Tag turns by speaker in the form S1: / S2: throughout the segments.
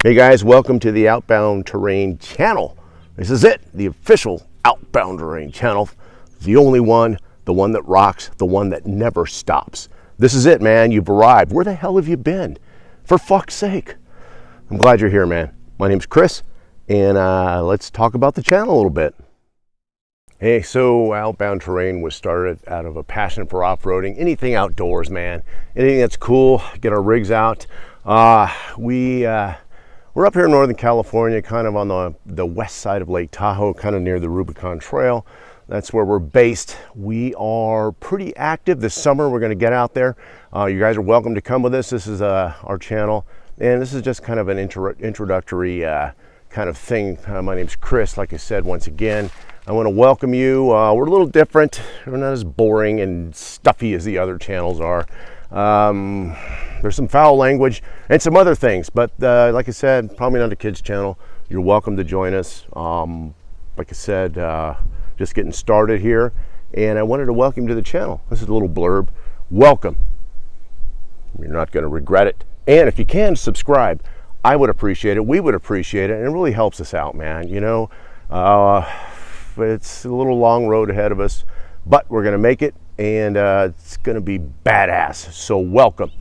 S1: Hey guys, welcome to the Outbound Terrain channel. This is it, the official Outbound Terrain channel. The only one, the one that rocks, the one that never stops. This is it, man. You've arrived. Where the hell have you been? For fuck's sake. I'm glad you're here, man. My name's Chris, and let's talk about the channel a little bit. Hey, so Outbound Terrain was started out of a passion for off-roading, anything outdoors, man. Anything that's cool, get our rigs out. We're up here in Northern California, kind of on the west side of Lake Tahoe, kind of near the Rubicon Trail. That's where we're based. We are pretty active this summer. We're going to get out there. You guys are welcome to come with us. This is our channel, and this is just kind of an introductory kind of thing. My name's Chris, like I said, once again. I want to welcome you. We're a little different. We're not as boring and stuffy as the other channels are. There's some foul language and some other things, but like I said, probably not a kids channel. You're welcome to join us. Like I said, just getting started here, and I wanted to welcome you to the channel. This is a little blurb. Welcome. You're not going to regret it. And if you can, subscribe. I would appreciate it. We would appreciate it, and it really helps us out, man. You know, it's a little long road ahead of us, but we're going to make it, and it's going to be badass. So welcome.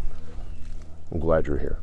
S1: I'm glad you're here.